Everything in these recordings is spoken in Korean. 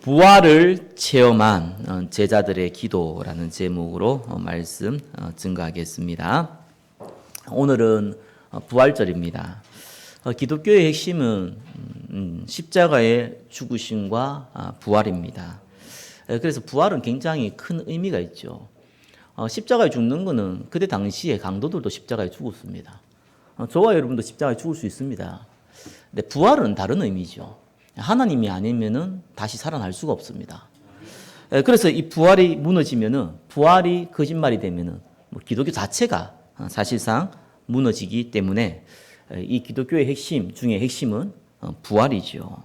부활을 체험한 제자들의 기도라는 제목으로 말씀 증거하겠습니다. 오늘은 부활절입니다. 기독교의 핵심은 십자가의 죽으심과 부활입니다. 그래서 부활은 굉장히 큰 의미가 있죠. 십자가에 죽는 것은 그때 당시에 강도들도 십자가에 죽었습니다. 저와 여러분도 십자가에 죽을 수 있습니다. 근데 부활은 다른 의미죠. 하나님이 아니면은 다시 살아날 수가 없습니다. 그래서 이 부활이 무너지면은, 부활이 거짓말이 되면은 기독교 자체가 사실상 무너지기 때문에 이 기독교의 핵심 중에 핵심은 부활이죠.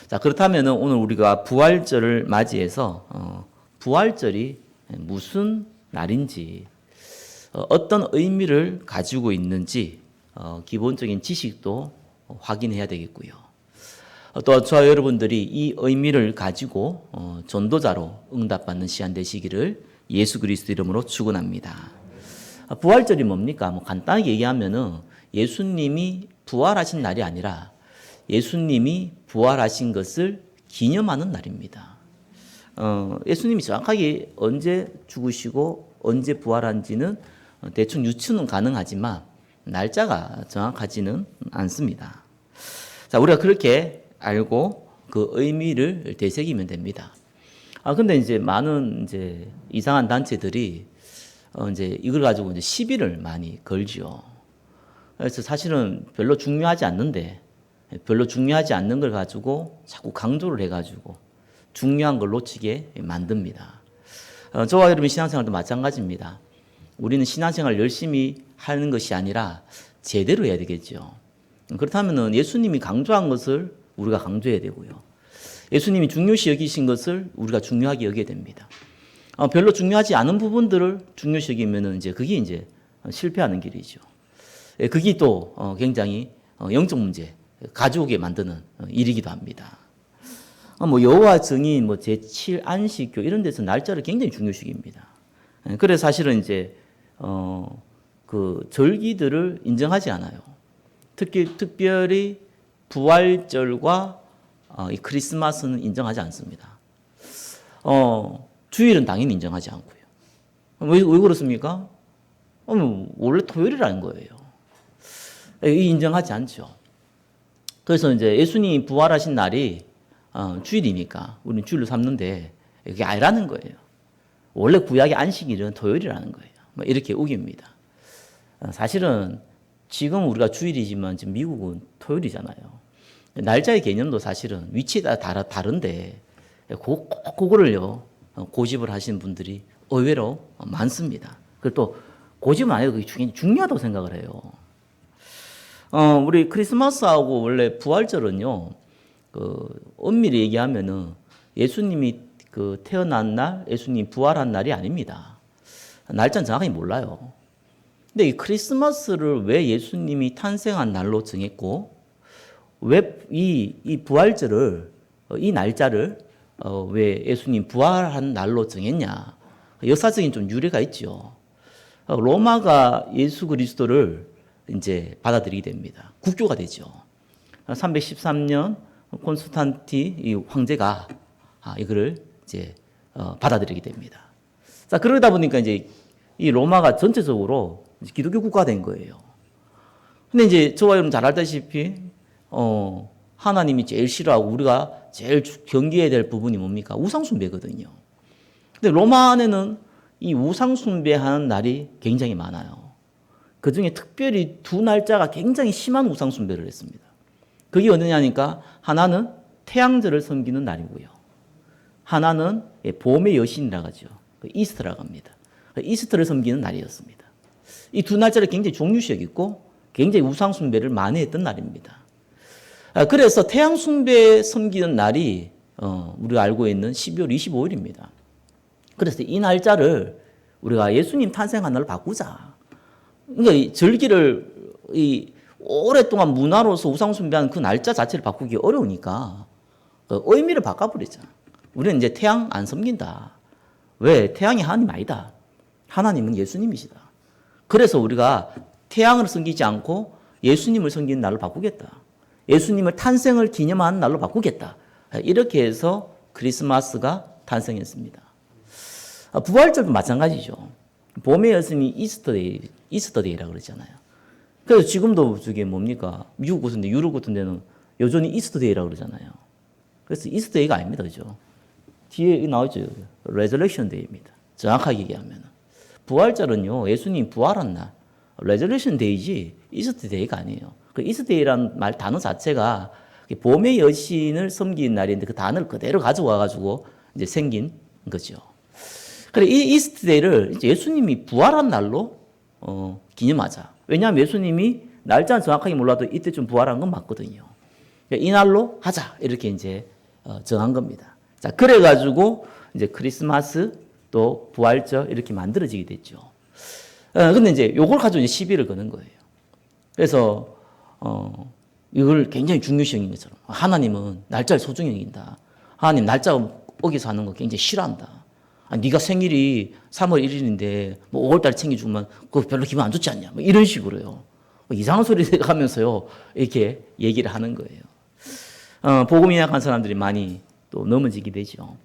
자, 그렇다면은 오늘 우리가 부활절을 맞이해서 부활절이 무슨 날인지, 어떤 의미를 가지고 있는지 기본적인 지식도 확인해야 되겠고요. 또 저와 여러분들이 이 의미를 가지고 전도자로 응답받는 시간 되시기를 예수 그리스도 이름으로 축원합니다. 부활절이 뭡니까? 간단하게 얘기하면은 예수님이 부활하신 날이 아니라 예수님이 부활하신 것을 기념하는 날입니다. 예수님이 정확하게 언제 죽으시고 언제 부활한지는 대충 유추는 가능하지만 날짜가 정확하지는 않습니다. 자, 우리가 그렇게 알고 그 의미를 되새기면 됩니다. 근데 이제 많은 이상한 단체들이 이제 이걸 가지고 이제 시비를 많이 걸죠. 그래서 사실은 별로 중요하지 않는데, 별로 중요하지 않는 걸 가지고 자꾸 강조를 해가지고 중요한 걸 놓치게 만듭니다. 저와 여러분 신앙생활도 마찬가지입니다. 우리는 신앙생활 열심히 하는 것이 아니라 제대로 해야 되겠죠. 그렇다면은 예수님이 강조한 것을 우리가 강조해야 되고요. 예수님이 중요시 여기신 것을 우리가 중요하게 여겨야 됩니다. 별로 중요하지 않은 부분들을 중요시 여기면은 그게 이제 실패하는 길이죠. 그게 또 굉장히 영적 문제 가져오게 만드는 일이기도 합니다. 여호와 증인, 제7 안식교 이런 데서 날짜를 굉장히 중요시 여깁니다. 그래서 사실은 그 절기들을 인정하지 않아요. 특별히 부활절과 이 크리스마스는 인정하지 않습니다. 주일은 당연히 인정하지 않고요. 왜 그렇습니까? 원래 토요일이라는 거예요. 인정하지 않죠. 그래서 예수님이 부활하신 날이 주일이니까 우리는 주일로 삼는데 그게 아니라는 거예요. 원래 구약의 안식일은 토요일이라는 거예요. 이렇게 우깁니다. 사실은 지금 우리가 주일이지만 지금 미국은 토요일이잖아요. 날짜의 개념도 사실은 위치에 따라 다른데 그거를요 고집을 하시는 분들이 의외로 많습니다. 그리고 또 고집은 안 해도 그게 중요하다고 생각을 해요. 우리 크리스마스하고 원래 부활절은요 엄밀히 얘기하면은 예수님이 태어난 날, 예수님 부활한 날이 아닙니다. 날짜는 정확히 몰라요. 근데 이 크리스마스를 왜 예수님이 탄생한 날로 정했고, 왜 이 부활절을, 이 날짜를 왜 예수님 부활한 날로 정했냐? 역사적인 좀 유래가 있죠. 로마가 예수 그리스도를 이제 받아들이게 됩니다. 국교가 되죠. 313년 콘스탄티 이 황제가 이거를 이제 받아들이게 됩니다. 자, 그러다 보니까 이 로마가 전체적으로 기독교 국가가 된 거예요. 근데 저와 여러분 잘 알다시피, 하나님이 제일 싫어하고 우리가 제일 경계해야 될 부분이 뭡니까? 우상숭배거든요. 근데 로마 안에는 이 우상숭배하는 날이 굉장히 많아요. 그 중에 특별히 두 날짜가 굉장히 심한 우상숭배를 했습니다. 그게 어느냐니까 하나는 태양절을 섬기는 날이고요. 하나는 봄의 여신이라고 하죠. 이스터라고 합니다. 이스터를 섬기는 날이었습니다. 이 두 날짜를 굉장히 중요시 여겼고 굉장히 우상숭배를 많이 했던 날입니다. 그래서 태양숭배 섬기는 날이 우리가 알고 있는 12월 25일입니다. 그래서 이 날짜를 우리가 예수님 탄생한 날로 바꾸자. 그러니까 이 절기를 오랫동안 문화로서 우상숭배하는 그 날짜 자체를 바꾸기 어려우니까 의미를 바꿔버리자. 우리는 태양 안 섬긴다. 왜? 태양이 하나님 아니다. 하나님은 예수님이시다. 그래서 우리가 태양을 섬기지 않고 예수님을 섬기는 날로 바꾸겠다. 예수님을 탄생을 기념하는 날로 바꾸겠다. 이렇게 해서 크리스마스가 탄생했습니다. 부활절도 마찬가지죠. 봄의 여신이 이스터데이라고 그러잖아요. 그래서 지금도 저게 뭡니까? 미국 같은 데, 유럽 같은 데는 여전히 이스터데이라고 그러잖아요. 그래서 이스터데이가 아닙니다. 그죠? 뒤에 나오죠. 레저렉션 데이입니다. 정확하게 얘기하면. 부활절은요, 예수님 부활한 날. 레저렉션 데이지, 이스터데이가 아니에요. 그 이스터데이라는 말, 단어 자체가 봄의 여신을 섬기는 날인데 그 단어를 그대로 가져와가지고 이제 생긴 거죠. 그래, 이 이스터데이를 예수님이 부활한 날로 기념하자. 왜냐하면 예수님이 날짜는 정확하게 몰라도 이때 좀 부활한 건 맞거든요. 이 날로 하자. 이렇게 이제 정한 겁니다. 자, 그래가지고 이제 크리스마스 또 부활절 이렇게 만들어지게 됐죠. 근데 이제 요걸 가지고 이제 시비를 거는 거예요. 그래서, 이걸 굉장히 중요시 여긴 것처럼. 하나님은 날짜를 소중히 여긴다. 하나님 날짜 어기서 하는 거 굉장히 싫어한다. 네가 생일이 3월 1일인데 뭐 5월 달에 챙겨주면 그거 별로 기분 안 좋지 않냐. 뭐 이런 식으로요. 이상한 소리 하면서요. 이렇게 얘기를 하는 거예요. 복음이 약한 사람들이 많이 또 넘어지게 되죠.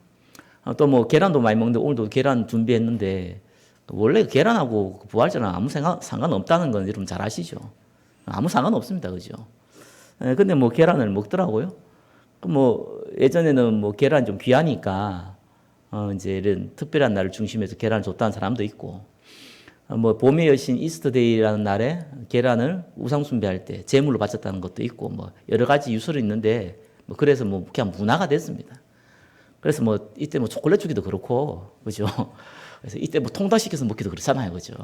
또 뭐 계란도 많이 먹는데 오늘도 계란 준비했는데 원래 계란하고 부활절은 아무 상관없다는 건 여러분 잘 아시죠? 아무 상관없습니다. 그죠? 근데 뭐 계란을 먹더라고요. 뭐 예전에는 뭐 계란 좀 귀하니까 이제 이런 특별한 날을 중심해서 계란을 줬다는 사람도 있고, 뭐 봄의 여신 이스터데이라는 날에 계란을 우상 숭배할 때 제물로 바쳤다는 것도 있고, 뭐 여러 가지 유서는 있는데, 뭐 그래서 뭐 그냥 문화가 됐습니다. 그래서 뭐 이때 뭐 초콜릿 주기도 그렇고, 그죠? 그래서 이때 뭐 통닭시켜서 먹기도 그렇잖아요, 그죠?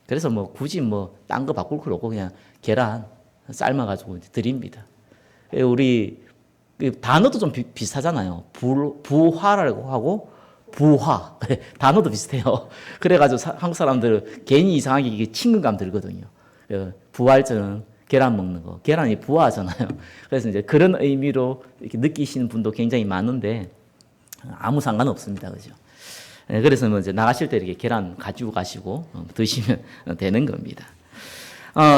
그래서 뭐 굳이 뭐 딴 거 바꿀 거 없고 그냥 계란 삶아가지고 드립니다. 우리 단어도 좀 비슷하잖아요. 부화라고 하고 부화 단어도 비슷해요. 그래가지고 한국 사람들은 괜히 이상하게 이게 친근감 들거든요. 부활절은 계란 먹는 거, 계란이 부화하잖아요. 그래서 이제 그런 의미로 이렇게 느끼시는 분도 굉장히 많은데 아무 상관 없습니다, 그죠? 그래서 뭐 이제 나가실 때 이렇게 계란 가지고 가시고 드시면 되는 겁니다.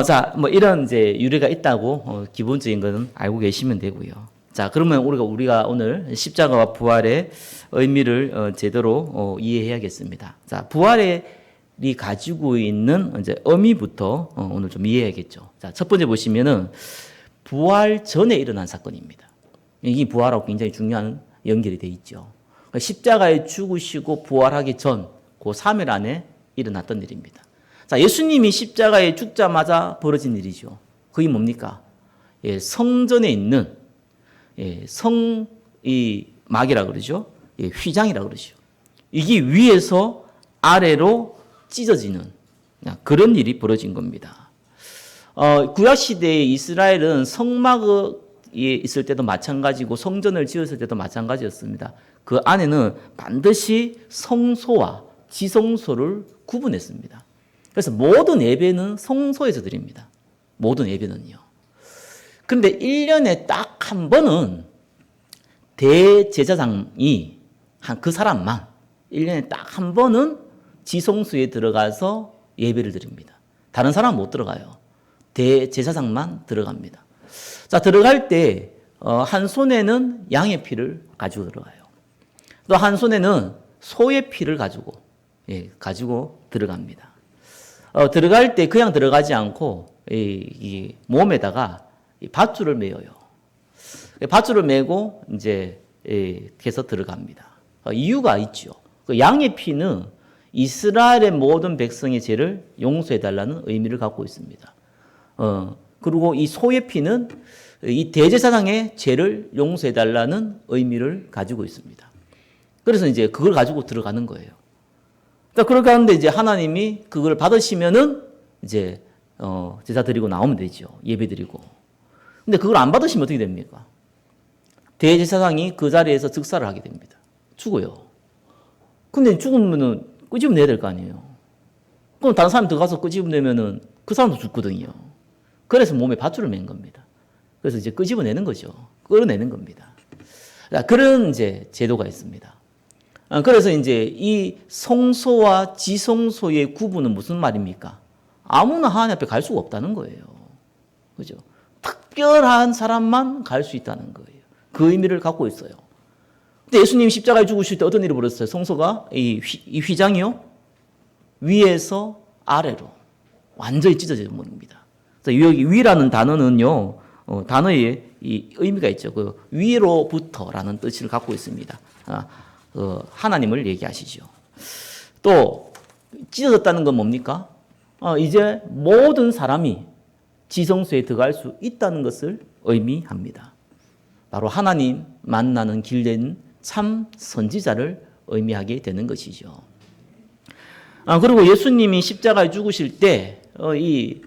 자, 뭐 이런 이제 유래가 있다고 기본적인 거는 알고 계시면 되고요. 자, 그러면 우리가 오늘 십자가와 부활의 의미를 제대로 이해해야겠습니다. 자, 부활이 가지고 있는 이제 의미부터 오늘 좀 이해해야겠죠. 자, 첫 번째 보시면은 부활 전에 일어난 사건입니다. 이 부활하고 굉장히 중요한 연결이 되어 있죠. 십자가에 죽으시고 부활하기 전 그 3일 안에 일어났던 일입니다. 자, 예수님이 십자가에 죽자마자 벌어진 일이죠. 그게 뭡니까? 예, 성전에 있는 성막이라 그러죠. 예, 휘장이라 그러죠. 이게 위에서 아래로 찢어지는 그런 일이 벌어진 겁니다. 구약 시대에 이스라엘은 성막에 있을 때도 마찬가지고 성전을 지었을 때도 마찬가지였습니다. 그 안에는 반드시 성소와 지성소를 구분했습니다. 그래서 모든 예배는 성소에서 드립니다. 모든 예배는요. 그런데 1년에 딱 한 번은 대제사장이 그 사람만 1년에 딱 한 번은 지성소에 들어가서 예배를 드립니다. 다른 사람은 못 들어가요. 대제사장만 들어갑니다. 자, 들어갈 때 한 손에는 양의 피를 가지고 들어가요. 또 한 손에는 소의 피를 가지고 들어갑니다. 들어갈 때 그냥 들어가지 않고 이 몸에다가 밧줄을 매어요. 밧줄을 매고 이제 해서 들어갑니다. 이유가 있죠. 그 양의 피는 이스라엘의 모든 백성의 죄를 용서해 달라는 의미를 갖고 있습니다. 그리고 이 소의 피는 이 대제사장의 죄를 용서해 달라는 의미를 가지고 있습니다. 그래서 이제 그걸 가지고 들어가는 거예요. 그렇게 하는데 이제 하나님이 그걸 받으시면은 이제 제사 드리고 나오면 되죠. 예배 드리고. 근데 그걸 안 받으시면 어떻게 됩니까? 대제사장이 그 자리에서 즉사를 하게 됩니다. 죽어요. 근데 죽으면은 끄집어내야 될 거 아니에요. 그럼 다른 사람이 들어가서 끄집어내면은 그 사람도 죽거든요. 그래서 몸에 밧줄을 맨 겁니다. 그래서 이제 끄집어내는 거죠. 끌어내는 겁니다. 자, 그런 이제 제도가 있습니다. 그래서 이제 이 성소와 지성소의 구분은 무슨 말입니까? 아무나 하나님 앞에 갈 수가 없다는 거예요. 그죠? 특별한 사람만 갈 수 있다는 거예요. 그 의미를 갖고 있어요. 근데 예수님이 십자가에 죽으실 때 어떤 일이 벌어졌어요? 성소가 이 휘장이요 위에서 아래로 완전히 찢어져 버립니다. 그래서 여기 위라는 단어는요 단어에 이 의미가 있죠. 그 위로부터라는 뜻을 갖고 있습니다. 하나님을 얘기하시죠. 또 찢어졌다는 건 뭡니까? 이제 모든 사람이 지성소에 들어갈 수 있다는 것을 의미합니다. 바로 하나님 만나는 길된 참 선지자를 의미하게 되는 것이죠. 그리고 예수님이 십자가에 죽으실 때 이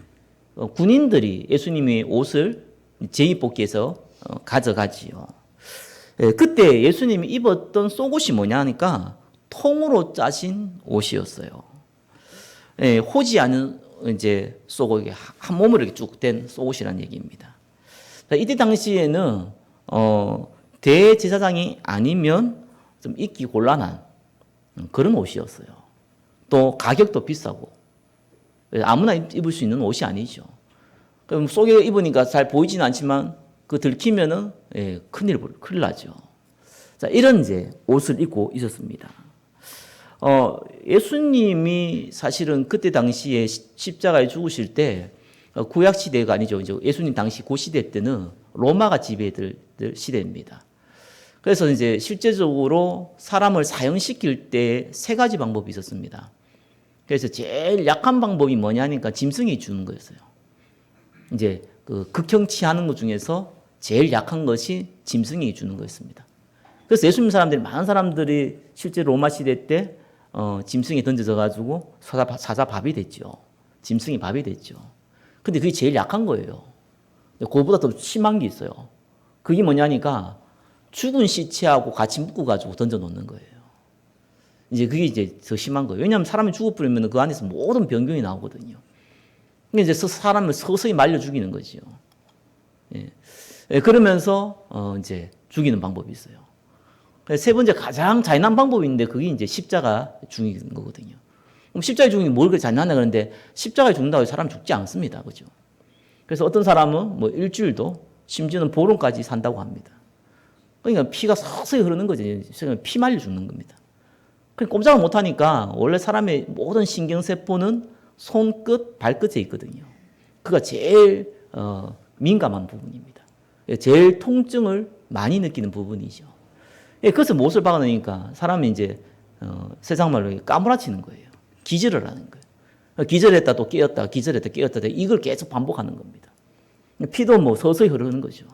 군인들이 예수님의 옷을 제입복귀해서 가져가지요. 그때 예수님이 입었던 속옷이 뭐냐 하니까 통으로 짜신 옷이었어요. 호지 않은 이제 속옷, 한 몸으로 이렇게 쭉 된 속옷이라는 얘기입니다. 이때 당시에는 대제사장이 아니면 좀 입기 곤란한 그런 옷이었어요. 또 가격도 비싸고 아무나 입을 수 있는 옷이 아니죠. 그럼 속에 입으니까 잘 보이지는 않지만 그 들키면은 큰일 나죠. 자, 이런 이제 옷을 입고 있었습니다. 예수님이 사실은 그때 당시에 십자가에 죽으실 때 구약 시대가 아니죠. 이제 예수님 당시 그 시대 때는 로마가 지배될 시대입니다. 그래서 이제 실제적으로 사람을 사형시킬 때 세 가지 방법이 있었습니다. 그래서 제일 약한 방법이 뭐냐니까 짐승이 주는 거였어요. 이제 그 극형치 하는 것 중에서 제일 약한 것이 짐승이 주는 거였습니다. 그래서 예수 믿는 사람들이 많은 사람들이 실제 로마 시대 때 짐승이 던져져 가지고 사자 밥이 됐죠. 짐승이 밥이 됐죠. 근데 그게 제일 약한 거예요. 그거보다 더 심한 게 있어요. 그게 뭐냐니까 죽은 시체하고 같이 묶어 가지고 던져 놓는 거예요. 이제 그게 이제 더 심한 거예요. 왜냐하면 사람이 죽어버리면 그 안에서 모든 병균이 나오거든요. 그러니까 이제 사람을 서서히 말려 죽이는 거죠. 그러면서 이제 죽이는 방법이 있어요. 세 번째 가장 잔인한 방법인데 그게 이제 십자가 죽이는 거거든요. 그럼 십자가에 죽는 게 뭘 그렇게 잔인하냐 그러는데 십자가에 죽는다고 사람 죽지 않습니다. 그죠? 그래서 어떤 사람은 뭐 일주일도 심지어는 보름까지 산다고 합니다. 그러니까 피가 서서히 흐르는 거죠. 피 말려 죽는 겁니다. 꼼짝을 못하니까 원래 사람의 모든 신경세포는 손끝, 발끝에 있거든요. 그가 제일 민감한 부분입니다. 제일 통증을 많이 느끼는 부분이죠. 그래서 못을 박아놓으니까 사람이 이제 세상 말로 까무라치는 거예요. 기절을 하는 거예요. 기절했다 또 깨었다, 기절했다 깨었다 이걸 계속 반복하는 겁니다. 피도 뭐 서서히 흐르는 거죠.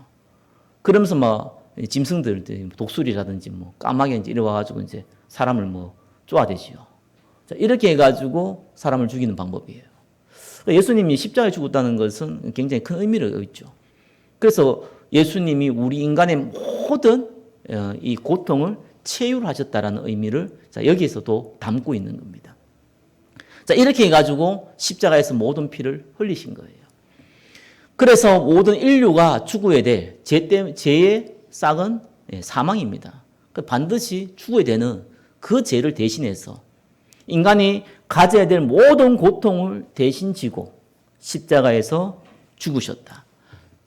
그러면서 막 짐승들 독수리라든지 뭐 까마귀 이제 이래와가지고 이제 사람을 뭐 쪼아대지요. 자, 이렇게 해가지고 사람을 죽이는 방법이에요. 예수님이 십자가에 죽었다는 것은 굉장히 큰 의미를 있죠. 그래서 예수님이 우리 인간의 모든 이 고통을 체휼하셨다라는 의미를 여기에서도 담고 있는 겁니다. 자, 이렇게 해가지고 십자가에서 모든 피를 흘리신 거예요. 그래서 모든 인류가 죽어야 될 죄의 싹은 사망입니다. 반드시 죽어야 되는 그 죄를 대신해서 인간이 가져야 될 모든 고통을 대신 지고 십자가에서 죽으셨다.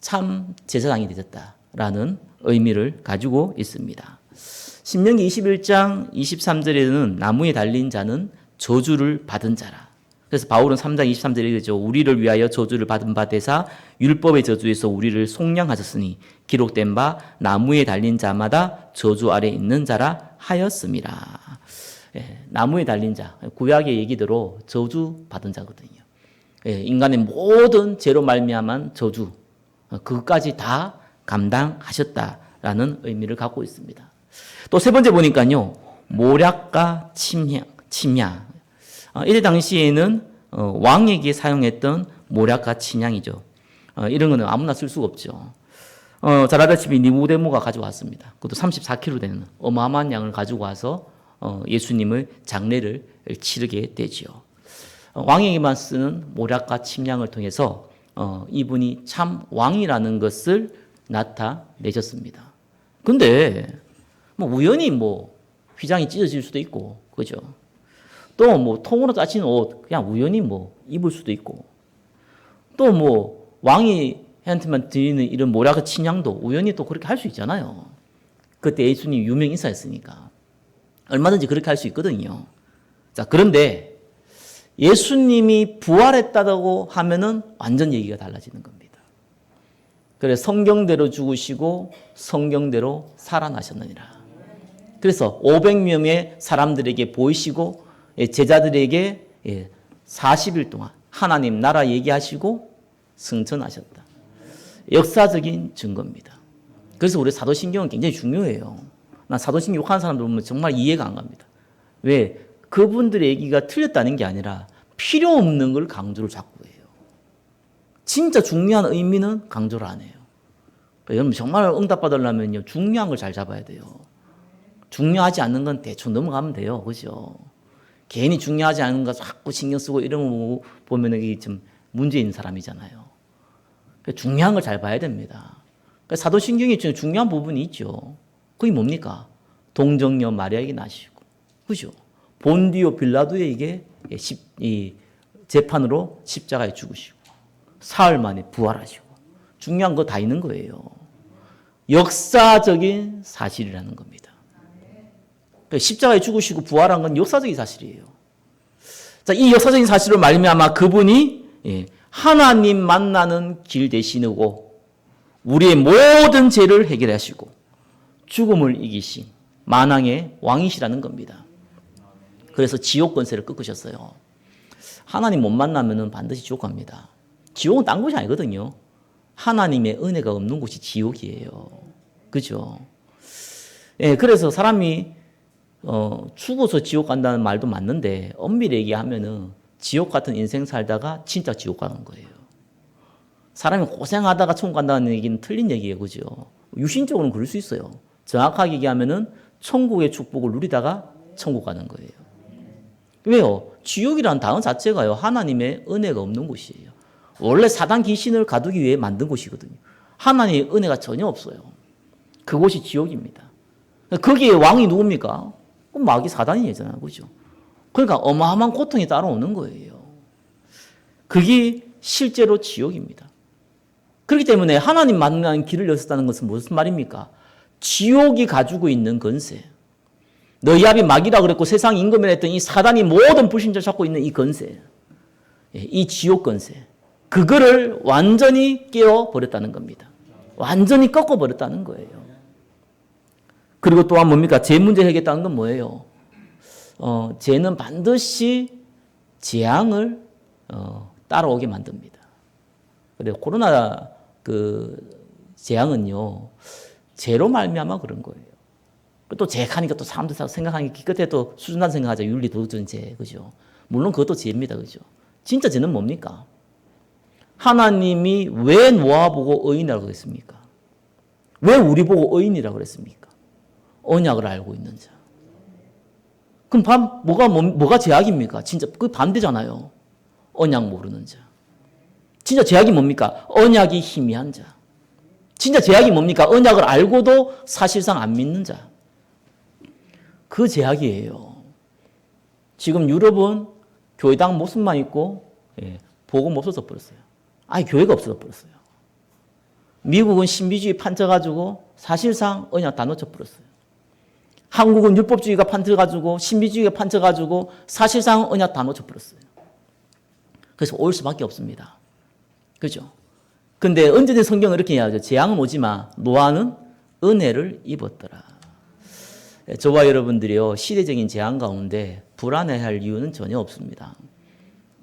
참 제사장이 되셨다라는 의미를 가지고 있습니다. 신명기 21장 23절에는 나무에 달린 자는 저주를 받은 자라. 그래서 바울은 3장 23절에 이르죠. 우리를 위하여 저주를 받은 바 되사 율법의 저주에서 우리를 속량하셨으니 기록된 바 나무에 달린 자마다 저주 아래 있는 자라 하였음이라. 나무에 달린 자, 구약의 얘기대로 저주 받은 자거든요. 인간의 모든 죄로 말미암은 저주, 그것까지 다 감당하셨다라는 의미를 갖고 있습니다. 또 세 번째 보니까요, 모략과 침향. 이때 당시에는 왕에게 사용했던 모략과 침향이죠. 이런 거는 아무나 쓸 수가 없죠. 잘 알다시피 니고데모가 가져왔습니다. 그것도 34kg 되는 어마어마한 양을 가지고 와서 예수님의 장례를 치르게 되지요. 왕에게만 쓰는 모략과 침향을 통해서 이분이 참 왕이라는 것을 나타내셨습니다. 근데 뭐 우연히 뭐 휘장이 찢어질 수도 있고, 그죠? 또 뭐 통으로 짜친 옷 그냥 우연히 뭐 입을 수도 있고, 또 뭐 왕이 한테만 드리는 이런 모략의 침향도 우연히 또 그렇게 할 수 있잖아요. 그때 예수님이 유명 인사였으니까. 얼마든지 그렇게 할 수 있거든요. 자, 그런데 예수님이 부활했다고 하면은 완전 얘기가 달라지는 겁니다. 그래서 성경대로 죽으시고 성경대로 살아나셨느니라. 그래서 500명의 사람들에게 보이시고 제자들에게 40일 동안 하나님 나라 얘기하시고 승천하셨다. 역사적인 증거입니다. 그래서 우리 사도신경은 굉장히 중요해요. 난 사도신경 욕하는 사람들 보면 정말 이해가 안 갑니다. 왜? 그분들의 얘기가 틀렸다는 게 아니라 필요 없는 걸 강조를 자꾸 해요. 진짜 중요한 의미는 강조를 안 해요. 그러니까 여러분 정말 응답받으려면요, 중요한 걸 잘 잡아야 돼요. 중요하지 않는 건 대충 넘어가면 돼요. 그죠? 괜히 중요하지 않은 거 자꾸 신경 쓰고 이런 거 보면 이게 좀 문제 있는 사람이잖아요. 중요한 걸 잘 봐야 됩니다. 사도신경에 중요한 부분이 있죠. 그게 뭡니까? 동정녀 마리아에게 나시고, 그죠? 본디오 빌라도에게 재판으로 십자가에 죽으시고, 사흘 만에 부활하시고, 중요한 거 다 있는 거예요. 역사적인 사실이라는 겁니다. 십자가에 죽으시고 부활한 건 역사적인 사실이에요. 자, 이 역사적인 사실을 말미암아 그분이 하나님 만나는 길 되시고 우리의 모든 죄를 해결하시고 죽음을 이기신 만왕의 왕이시라는 겁니다. 그래서 지옥 권세를 꺾으셨어요. 하나님 못 만나면 반드시 지옥 갑니다. 지옥은 딴 곳이 아니거든요. 하나님의 은혜가 없는 곳이 지옥이에요. 그죠? 그래서 사람이 죽어서 지옥 간다는 말도 맞는데 엄밀히 얘기하면은 지옥 같은 인생 살다가 진짜 지옥 가는 거예요. 사람이 고생하다가 천국 간다는 얘기는 틀린 얘기예요. 그죠? 유신적으로는 그럴 수 있어요. 정확하게 얘기하면은 천국의 축복을 누리다가 천국 가는 거예요. 왜요? 지옥이라는 단어 자체가요, 하나님의 은혜가 없는 곳이에요. 원래 사단 귀신을 가두기 위해 만든 곳이거든요. 하나님의 은혜가 전혀 없어요. 그곳이 지옥입니다. 거기에 왕이 누굽니까? 마귀 사단이잖아요. 그죠? 그러니까 어마어마한 고통이 따라오는 거예요. 그게 실제로 지옥입니다. 그렇기 때문에 하나님 만나는 길을 열었다는 것은 무슨 말입니까? 지옥이 가지고 있는 권세. 너희 아비 마귀라 그랬고 세상 임금이라 했던 이 사단이 모든 불신자 잡고 있는 이 권세. 이 지옥 권세. 그거를 완전히 깨워버렸다는 겁니다. 완전히 꺾어버렸다는 거예요. 그리고 또한 뭡니까? 죄 문제 해결했다는 건 뭐예요? 죄는 반드시 재앙을 따라오게 만듭니다. 그래 코로나 재앙은요, 죄로 말미암아 그런 거예요. 또 죄하니까 또 사람들 생각하는 게 끝에 또 수준난 생각하자. 윤리 도덕적인 죄, 그죠? 물론 그것도 죄입니다, 그죠? 진짜 죄는 뭡니까? 하나님이 왜 노아 보고 의인이라고 그랬습니까? 왜 우리 보고 의인이라고 그랬습니까? 언약을 알고 있는 자. 그럼 뭐가 죄악입니까? 진짜 그 반대잖아요. 언약 모르는 자. 진짜 죄악이 뭡니까? 언약이 희미한 자. 진짜 죄악이 뭡니까? 언약을 알고도 사실상 안 믿는 자. 그 죄악이에요. 지금 유럽은 교회당 모습만 있고 복음 없어져 버렸어요. 아예 교회가 없어져 버렸어요. 미국은 신비주의 판쳐가지고 사실상 언약 다 놓쳐버렸어요. 한국은 율법주의가 판쳐가지고 신비주의가 판쳐가지고 사실상 언약 다 놓쳐버렸어요. 그래서 올 수밖에 없습니다. 그죠? 근데 언제든 성경은 이렇게 이야기하죠. 재앙은 오지마. 노아는 은혜를 입었더라. 저와 여러분들이요, 시대적인 재앙 가운데 불안해할 이유는 전혀 없습니다.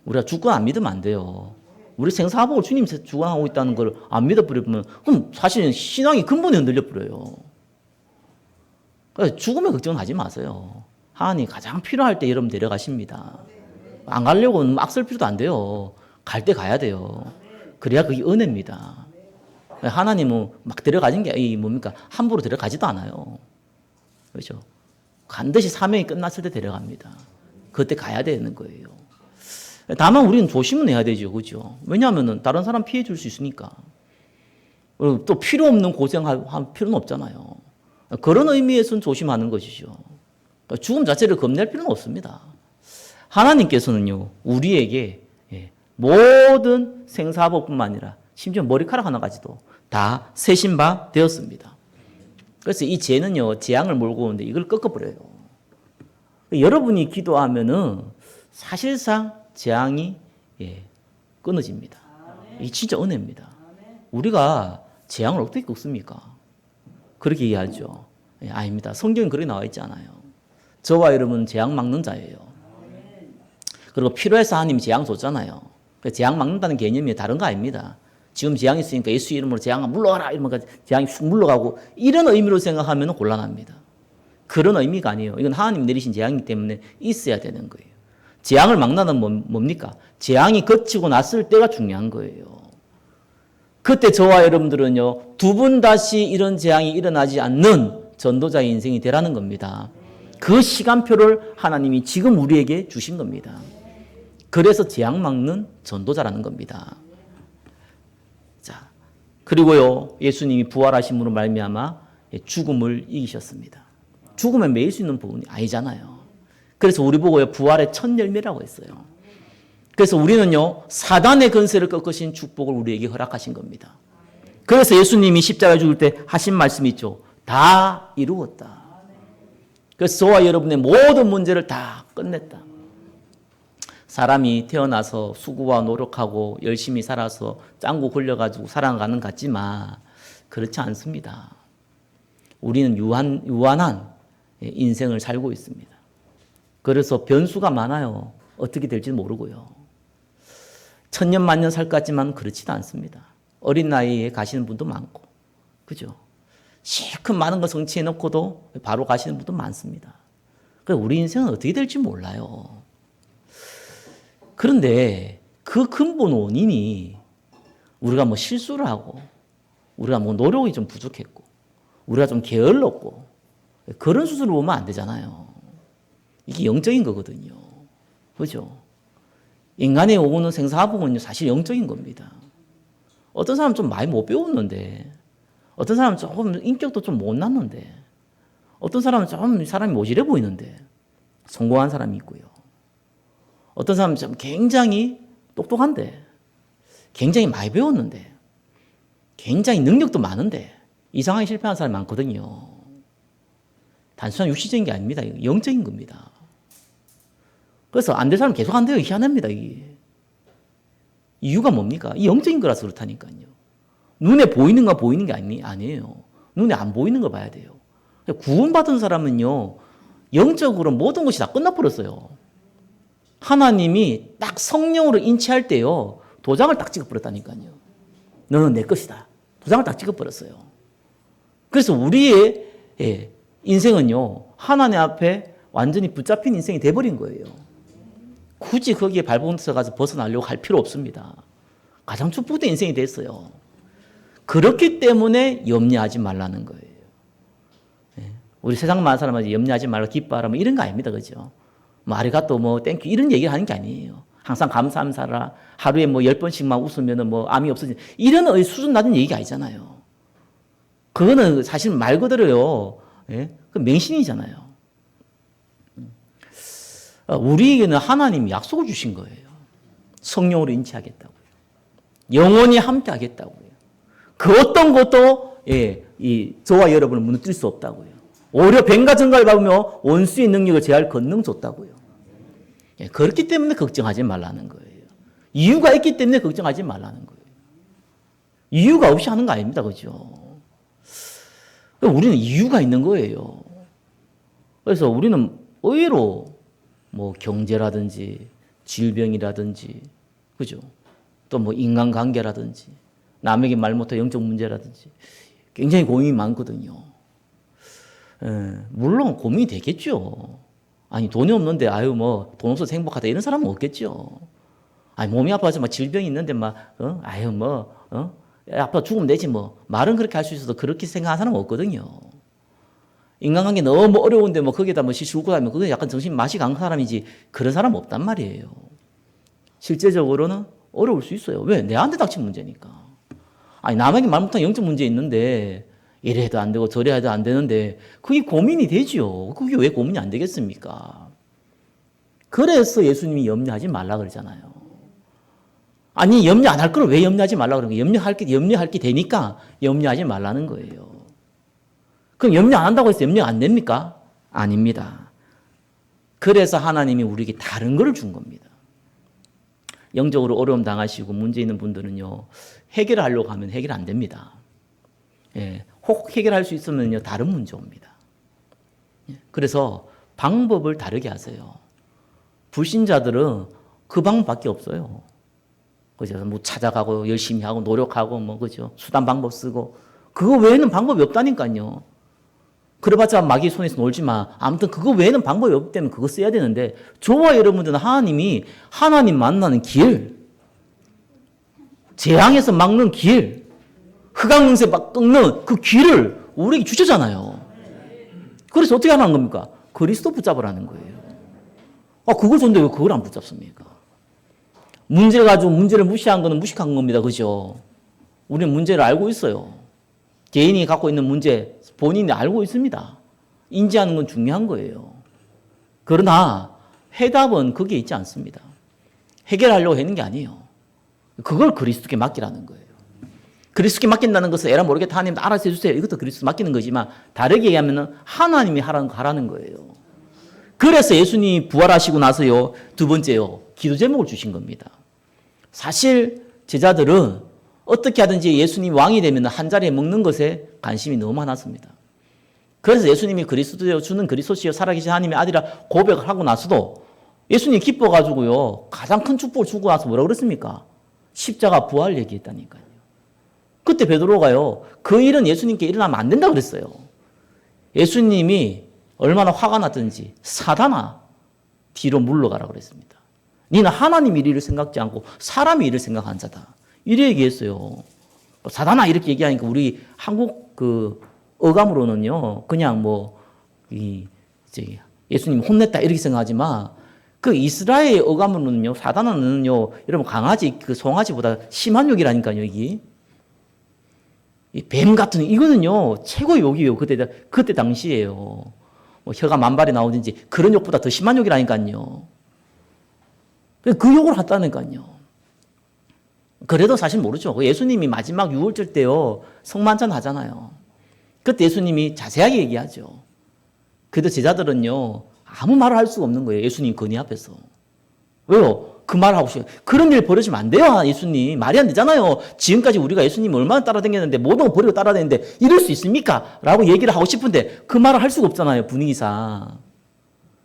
우리가 주권 안 믿으면 안 돼요. 우리 생사복을 주님 주관하고 있다는 걸 안 믿어버리면 그럼 사실은 신앙이 근본이 흔들려버려요. 그래서 죽음의 걱정은 하지 마세요. 하나님 가장 필요할 때 여러분 데려가십니다. 안 가려고는 막 쓸 필요도 안 돼요. 갈 때 가야 돼요. 그래야 그게 은혜입니다. 하나님은 막 데려가진 게 뭡니까? 함부로 데려가지도 않아요. 그렇죠? 반드시 사명이 끝났을 때 데려갑니다. 그때 가야 되는 거예요. 다만 우리는 조심은 해야 되죠. 그죠? 왜냐하면 다른 사람 피해 줄 수 있으니까. 또 필요 없는 고생할 필요는 없잖아요. 그런 의미에서는 조심하는 것이죠. 죽음 자체를 겁낼 필요는 없습니다. 하나님께서는요, 우리에게 모든 생사복뿐만 아니라 심지어 머리카락 하나까지도 다 세신 바 되었습니다. 그래서 이 재는요, 재앙을 몰고 오는데 이걸 꺾어버려요. 여러분이 기도하면은 사실상 재앙이 끊어집니다. 이게 진짜 은혜입니다. 우리가 재앙을 어떻게 꺾습니까? 그렇게 얘기하죠. 아닙니다. 성경에 그렇게 나와 있지 않아요. 저와 여러분은 재앙 막는 자예요. 그리고 필요해서 하나님이 재앙 줬잖아요. 재앙 막는다는 개념이 다른 거 아닙니다. 지금 재앙이 있으니까 예수 이름으로 재앙아 물러가라 이러면 재앙이 쑥 물러가고 이런 의미로 생각하면 곤란합니다. 그런 의미가 아니에요. 이건 하나님 내리신 재앙이기 때문에 있어야 되는 거예요. 재앙을 막나는 뭡니까? 재앙이 거치고 났을 때가 중요한 거예요. 그때 저와 여러분들은요, 두 번 다시 이런 재앙이 일어나지 않는 전도자의 인생이 되라는 겁니다. 그 시간표를 하나님이 지금 우리에게 주신 겁니다. 그래서 재앙 막는 전도자라는 겁니다. 자, 그리고요, 예수님이 부활하심으로 말미암아 죽음을 이기셨습니다. 죽음에 매일 수 있는 부분이 아니잖아요. 그래서 우리 보고요, 부활의 첫 열매라고 했어요. 그래서 우리는요, 사단의 권세를 꺾으신 축복을 우리에게 허락하신 겁니다. 그래서 예수님이 십자가에 죽을 때 하신 말씀이 있죠. 다 이루었다. 그래서 저와 여러분의 모든 문제를 다 끝냈다. 사람이 태어나서 수고와 노력하고 열심히 살아서 짱구 굴려가지고 살아가는 것 같지만 그렇지 않습니다. 우리는 유한한 인생을 살고 있습니다. 그래서 변수가 많아요. 어떻게 될지 모르고요. 천년 만년 살 것 같지만 그렇지도 않습니다. 어린 나이에 가시는 분도 많고, 그죠? 실컷 많은 거 성취해 놓고도 바로 가시는 분도 많습니다. 그래서 우리 인생은 어떻게 될지 몰라요. 그런데 그 근본 원인이 우리가 뭐 실수를 하고, 우리가 뭐 노력이 좀 부족했고, 우리가 좀 게을렀고, 그런 수술을 보면 안 되잖아요. 이게 영적인 거거든요. 그죠? 인간의 오고는 생사화복은요, 사실 영적인 겁니다. 어떤 사람은 좀 많이 못 배웠는데, 어떤 사람은 조금 인격도 좀 못났는데, 어떤 사람은 좀 사람이 모질해 보이는데, 성공한 사람이 있고요. 어떤 사람은 좀 굉장히 똑똑한데, 굉장히 많이 배웠는데, 굉장히 능력도 많은데, 이상하게 실패한 사람이 많거든요. 단순한 육시적인 게 아닙니다. 영적인 겁니다. 그래서 안 될 사람 계속 안 돼요. 희한합니다. 이게. 이유가 뭡니까? 이 영적인 거라서 그렇다니까요. 눈에 보이는 거 보이는 게 아니에요. 눈에 안 보이는 거 봐야 돼요. 구원받은 사람은요, 영적으로 모든 것이 다 끝나버렸어요. 하나님이 딱 성령으로 인치할 때요, 도장을 딱 찍어버렸다니까요. 너는 내 것이다. 도장을 딱 찍어버렸어요. 그래서 우리의 인생은요, 하나님 앞에 완전히 붙잡힌 인생이 돼버린 거예요. 굳이 거기에 발버둥 가서 벗어나려고 할 필요 없습니다. 가장 축복된 인생이 됐어요. 그렇기 때문에 염려하지 말라는 거예요. 우리 세상 많은 사람은 염려하지 말라, 기뻐하라, 뭐 이런 거 아닙니다. 그죠? 뭐 아리가또, 뭐 땡큐, 이런 얘기를 하는 게 아니에요. 항상 감사하며 살아라. 하루에 뭐 10번씩만 웃으면 뭐 암이 없어진다. 이런 수준 낮은 얘기가 아니잖아요. 그거는 사실 말 그대로요. 그 맹신이잖아요. 우리에게는 하나님이 약속을 주신 거예요. 성령으로 인치하겠다고요. 영원히 함께 하겠다고요. 그 어떤 것도 저와 여러분을 무너뜨릴 수 없다고요. 오히려 뱀과 정갈을 밟으며 원수의 능력을 제할 권능 줬다고요. 그렇기 때문에 걱정하지 말라는 거예요. 이유가 있기 때문에 걱정하지 말라는 거예요. 이유가 없이 하는 거 아닙니다. 그죠? 우리는 이유가 있는 거예요. 그래서 우리는 의외로 뭐 경제라든지 질병이라든지, 그죠? 또 뭐 인간관계라든지, 남에게 말 못할 영적 문제라든지 굉장히 고민이 많거든요. 물론 고민이 되겠죠. 아니 돈이 없는데 아유 뭐 돈 없어서 행복하다 이런 사람은 없겠죠. 아니 몸이 아파서 막 질병이 있는데 막 아유 뭐 아파 죽으면 되지 뭐 말은 그렇게 할 수 있어도 그렇게 생각하는 사람은 없거든요. 인간관계 너무 어려운데 뭐 거기에다 뭐 실실 웃고 다니면 그게 약간 정신 맛이 간 사람이지 그런 사람 없단 말이에요. 실제적으로는 어려울 수 있어요. 왜? 내한테 닥친 문제니까. 아니 남에게 말 못한 영적 문제 있는데 이래도 안 되고 저래도 안 되는데 그게 고민이 되죠. 그게 왜 고민이 안 되겠습니까? 그래서 예수님이 염려하지 말라 그러잖아요. 아니 염려 안 할 거를 왜 염려하지 말라 그러는 거예요? 염려할 게 되니까 염려하지 말라는 거예요. 그럼 염려 안 한다고 해서 염려 안 됩니까? 아닙니다. 그래서 하나님이 우리에게 다른 걸 준 겁니다. 영적으로 어려움 당하시고 문제 있는 분들은요, 해결하려고 하면 해결 안 됩니다. 예, 혹 해결할 수 있으면요, 다른 문제 옵니다. 예, 그래서 방법을 다르게 하세요. 불신자들은 그 방법밖에 없어요. 그죠? 뭐 찾아가고 열심히 하고 노력하고 뭐 그죠? 수단 방법 쓰고 그거 외에는 방법이 없다니까요. 그래봤자 마귀 손에서 놀지만 아무튼 그거 외에는 방법이 없기 때문에 그거 써야 되는데 저와 여러분들은 하나님이 하나님 만나는 길, 재앙에서 막는 길, 흑암능세 막 꺾는 그 길을 우리에게 주셨잖아요. 그래서 어떻게 하는 겁니까? 그리스도 붙잡으라는 거예요. 그걸 줬는데 왜 그걸 안 붙잡습니까? 문제를 가지고 문제를 무시한 거는 무식한 겁니다. 그죠? 우리는 문제를 알고 있어요. 개인이 갖고 있는 문제 본인이 알고 있습니다. 인지하는 건 중요한 거예요. 그러나 해답은 거기에 있지 않습니다. 해결하려고 하는 게 아니에요. 그걸 그리스도께 맡기라는 거예요. 그리스도께 맡긴다는 것은 에라 모르겠다 하나님 알아서 해주세요. 이것도 그리스도 맡기는 거지만 다르게 얘기하면 하나님이 하라는 거예요. 그래서 예수님이 부활하시고 나서요. 두 번째요. 기도 제목을 주신 겁니다. 사실 제자들은 어떻게 하든지 예수님이 왕이 되면 한 자리에 먹는 것에 관심이 너무 많았습니다. 그래서 예수님이 그리스도여 주는 그리스도시여 살아계신 하나님의 아들이라 고백을 하고 나서도 예수님이 기뻐가지고요. 가장 큰 축복을 주고 나서 뭐라고 그랬습니까? 십자가 부활 얘기했다니까요. 그때 베드로가요. 그 일은 예수님께 일어나면 안 된다고 그랬어요. 예수님이 얼마나 화가 났든지 사단아 뒤로 물러가라고 그랬습니다. 너는 하나님 일을 생각지 않고 사람의 일을 생각한 자다. 이래 얘기했어요. 사단아 이렇게 얘기하니까 우리 한국 그 어감으로는요. 그냥 예수님 혼냈다 이렇게 생각하지만 그 이스라엘 어감으로는요. 사단아는요. 여러분 강아지 그 송아지보다 심한 욕이라니까요. 여기. 이 뱀 같은 이거는요. 최고의 욕이에요. 그때 당시에요. 혀가 만발이 나오든지 그런 욕보다 더 심한 욕이라니까요. 그 욕을 했다니까요. 그래도 사실 모르죠. 예수님이 마지막 유월절 때요. 성만찬 하잖아요. 그때 예수님이 자세하게 얘기하죠. 그래도 제자들은요. 아무 말을 할 수가 없는 거예요. 예수님 건의 앞에서. 왜요? 그 말을 하고 싶어요. 그런 일 벌어지면 안 돼요. 예수님. 말이 안 되잖아요. 지금까지 우리가 예수님 얼마나 따라다녔는데 모든 거 버리고 따라다녔는데 이럴 수 있습니까? 라고 얘기를 하고 싶은데 그 말을 할 수가 없잖아요. 분위기상.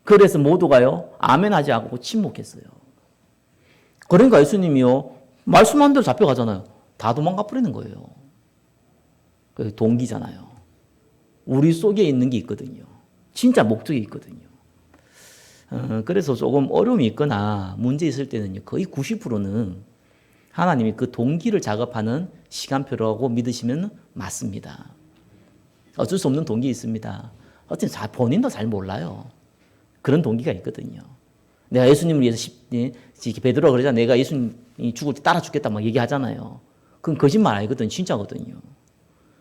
그래서 모두가요. 아멘 하지 않고 침묵했어요. 그러니까 예수님이요. 말씀한 대로 잡혀가잖아요. 다 도망가 버리는 거예요. 그 동기잖아요. 우리 속에 있는 게 있거든요. 진짜 목적이 있거든요. 그래서 조금 어려움이 있거나 문제 있을 때는요. 거의 90%는 하나님이 그 동기를 작업하는 시간표라고 믿으시면 맞습니다. 어쩔 수 없는 동기 있습니다. 어쨌든 본인도 잘 몰라요. 그런 동기가 있거든요. 내가 예수님을 위해서 베드로가 그러잖아. 내가 예수님이 죽을 때 따라 죽겠다 막 얘기하잖아요. 그건 거짓말 아니거든. 진짜거든요.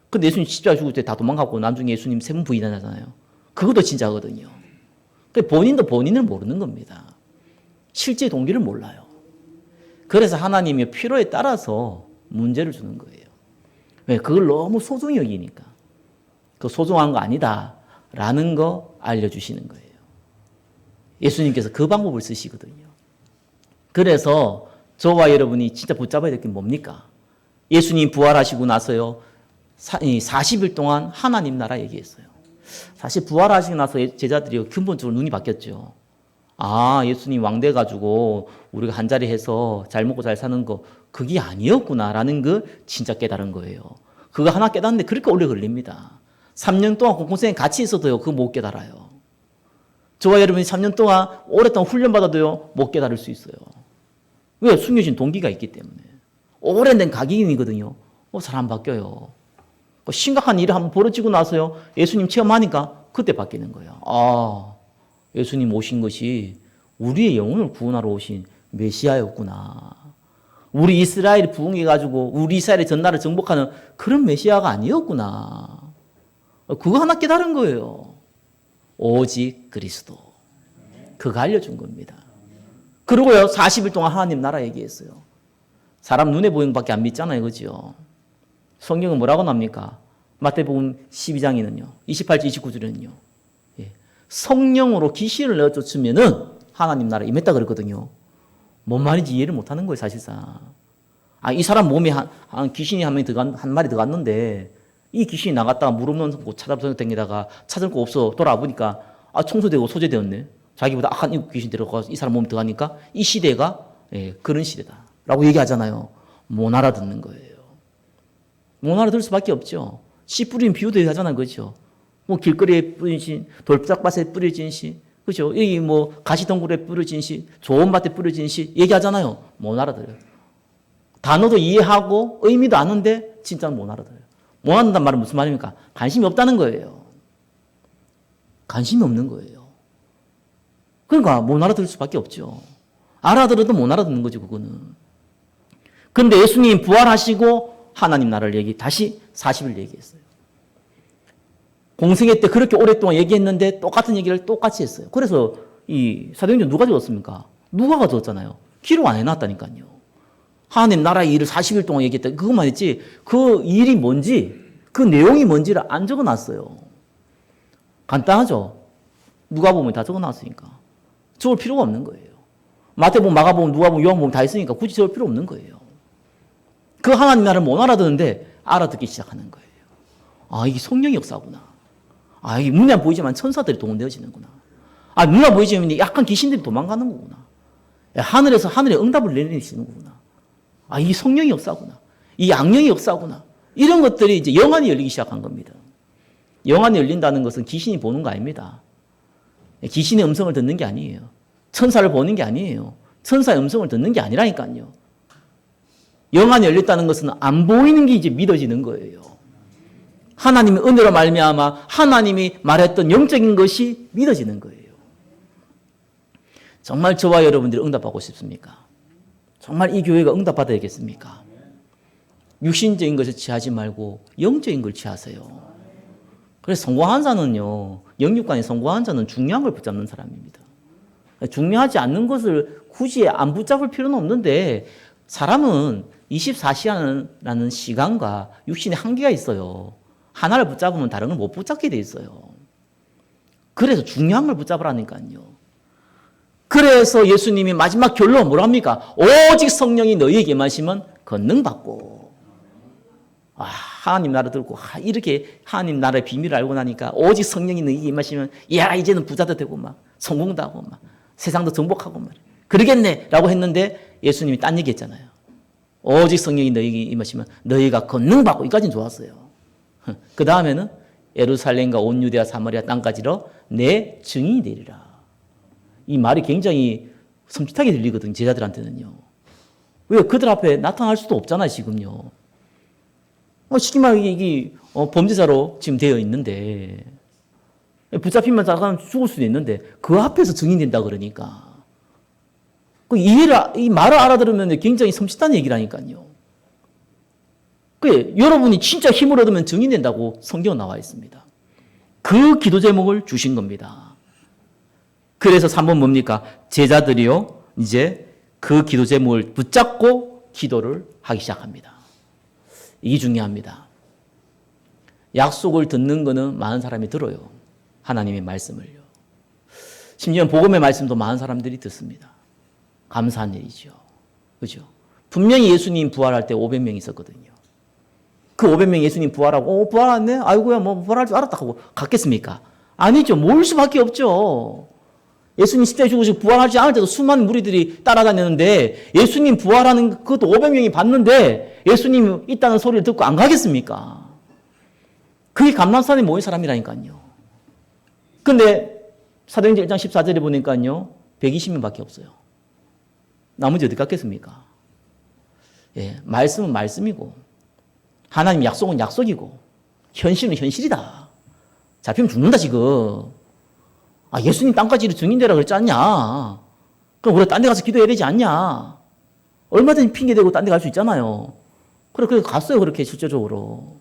근데 예수님 십자가 죽을 때 다 도망가고 나중에 예수님 세 번 부인하잖아요. 그것도 진짜거든요. 본인도 본인을 모르는 겁니다. 실제 동기를 몰라요. 그래서 하나님이 필요에 따라서 문제를 주는 거예요. 왜? 그걸 너무 소중히 여기니까. 그 소중한 거 아니다라는 거 알려주시는 거예요. 예수님께서 그 방법을 쓰시거든요. 그래서 저와 여러분이 진짜 붙잡아야 될 게 뭡니까? 예수님 부활하시고 나서요. 40일 동안 하나님 나라 얘기했어요. 사실 부활하시고 나서 제자들이 근본적으로 눈이 바뀌었죠. 아, 예수님 왕 돼가지고 우리가 한자리 해서 잘 먹고 잘 사는 거 그게 아니었구나라는 거 진짜 깨달은 거예요. 그거 하나 깨닫는데 그렇게 오래 걸립니다. 3년 동안 공공생에 같이 있어도요. 그거 못 깨달아요. 저와 여러분이 3년 동안 오랫동안 훈련받아도요. 못 깨달을 수 있어요. 왜? 숨겨진 동기가 있기 때문에. 오래된 각인이거든요. 잘 안 바뀌어요. 심각한 일이 한번 벌어지고 나서요. 예수님 체험하니까 그때 바뀌는 거예요. 아, 예수님 오신 것이 우리의 영혼을 구원하러 오신 메시아였구나. 우리 이스라엘이 부흥해가지고 우리 이스라엘의 전나라를 정복하는 그런 메시아가 아니었구나. 그거 하나 깨달은 거예요. 오직 그리스도. 그거 알려준 겁니다. 그리고요. 40일 동안 하나님 나라 얘기했어요. 사람 눈에 보이는 것밖에 안 믿잖아요. 그죠? 성경은 뭐라고 납니까? 마태복음 12장에는요. 28절 29절에는요. 예. 성령으로 귀신을 내쫓으면은 하나님 나라 임했다 그랬거든요. 뭔 말인지 이해를 못 하는 거예요, 사실상. 이 사람 몸에 귀신이 한 마리 들어갔는데 이 귀신이 나갔다가 물 없는 곳 찾아서 다니다가 찾을 거 없어 돌아와 보니까 청소되고 소재되었네. 자기보다 악한 이 귀신 들어가서 이 사람 몸에 들어가니까 이 시대가 그런 시대다라고 얘기하잖아요. 못 알아듣는 거예요. 못 알아들 수밖에 없죠. 씨 뿌리는 비유도 하잖아요, 그렇죠? 뭐 길거리에 뿌려진 씨, 돌짝밭에 뿌려진 씨, 그렇죠? 여기 뭐 가시덩굴에 뿌려진 씨, 좋은 밭에 뿌려진 씨 얘기하잖아요. 못 알아들어요. 단어도 이해하고 의미도 아는데 진짜 못 알아들어요. 못 알아듣는다는 말은 무슨 말입니까? 관심이 없다는 거예요. 관심이 없는 거예요. 그러니까 못 알아들을 수밖에 없죠. 알아들어도 못 알아듣는 거죠, 그거는. 그런데 예수님 부활하시고 하나님 나라를 다시 40일 얘기했어요. 공생애 때 그렇게 오랫동안 얘기했는데 똑같은 얘기를 똑같이 했어요. 그래서 이 사도행전 누가 적었습니까? 누가가 적었잖아요. 기록 안 해놨다니까요. 하나님 나라의 일을 40일 동안 얘기했다. 그것만 했지 그 일이 뭔지 그 내용이 뭔지를 안 적어놨어요. 간단하죠. 누가복음에 다 적어놨으니까. 적을 필요가 없는 거예요. 마태복음, 마가복음, 누가복음, 요한복음 다 했으니까 굳이 적을 필요 없는 거예요. 그 하나님 나라를 못 알아듣는데 알아듣기 시작하는 거예요. 이게 성령의 역사구나. 이게 눈에 안 보이지만 천사들이 동원되어지는구나. 눈에 보이지만 약간 귀신들이 도망가는 거구나. 하늘에서 하늘에 응답을 내리시는 거구나. 이게 성령의 역사구나. 이 악령의 역사구나. 이런 것들이 이제 영안이 열리기 시작한 겁니다. 영안이 열린다는 것은 귀신이 보는 거 아닙니다. 귀신의 음성을 듣는 게 아니에요. 천사를 보는 게 아니에요. 천사의 음성을 듣는 게 아니라니까요. 영안이 열렸다는 것은 안 보이는 게 이제 믿어지는 거예요. 하나님의 은혜로 말미암아 하나님이 말했던 영적인 것이 믿어지는 거예요. 정말 저와 여러분들이 응답하고 싶습니까? 정말 이 교회가 응답받아야겠습니까? 육신적인 것을 취하지 말고 영적인 걸 취하세요. 그래서 성공한 자는요, 영육간에 성공한 자는 중요한 걸 붙잡는 사람입니다. 중요하지 않는 것을 굳이 안 붙잡을 필요는 없는데 사람은 24시간이라는 시간과 육신의 한계가 있어요. 하나를 붙잡으면 다른 걸 못 붙잡게 돼 있어요. 그래서 중요한 걸 붙잡으라니까요. 그래서 예수님이 마지막 결론 뭐랍니까? 오직 성령이 너희에게 임하시면 권능받고. 하나님 나라 들고 이렇게 하나님 나라의 비밀을 알고 나니까 오직 성령이 너희에게 임하시면 이제는 부자도 되고 막 성공도 하고 막 세상도 정복하고 막 그러겠네 라고 했는데 예수님이 딴 얘기 했잖아요. 오직 성령이 너희에게 임하시면 너희가 권능받고. 이까지는 좋았어요. 그 다음에는 예루살렘과 온 유대와 사마리아 땅까지로 내 증인이 되리라. 이 말이 굉장히 섬찟하게 들리거든요. 제자들한테는요. 왜? 그들 앞에 나타날 수도 없잖아요. 지금요. 쉽게 말하면 이게 범죄자로 지금 되어 있는데 붙잡히면 잠깐 죽을 수도 있는데 그 앞에서 증인된다 그러니까 이 말을 알아들으면 굉장히 섬찟한 얘기라니까요. 여러분이 진짜 힘을 얻으면 증인된다고 성경에 나와 있습니다. 그 기도 제목을 주신 겁니다. 그래서 3번 뭡니까? 제자들이요, 이제 그 기도 제목을 붙잡고 기도를 하기 시작합니다. 이게 중요합니다. 약속을 듣는 거는 많은 사람이 들어요. 하나님의 말씀을요. 심지어 복음의 말씀도 많은 사람들이 듣습니다. 감사한 일이죠. 그죠? 분명히 예수님 부활할 때 500명이 있었거든요. 그 500명 예수님 부활하고, 부활했네? 아이고야, 뭐 부활할 줄 알았다 하고 갔겠습니까? 아니죠. 모일 수밖에 없죠. 예수님 십자가에 죽으시고 부활하지 않을 때도 수많은 무리들이 따라다녔는데 예수님 부활하는 그것도 500명이 봤는데 예수님 있다는 소리를 듣고 안 가겠습니까? 그게 감람산에 모인 사람이라니까요. 근데 사도행전 1장 14절에 보니까요, 120명밖에 없어요. 나머지 어디 갔겠습니까? 말씀은 말씀이고 하나님 약속은 약속이고 현실은 현실이다. 잡히면 죽는다 지금. 예수님 땅까지 증인되라 그랬지 않냐? 그럼 우리가 딴 데 가서 기도해야 되지 않냐? 얼마든지 핑계대고 딴 데 갈 수 있잖아요. 그래 갔어요, 그렇게 실제적으로.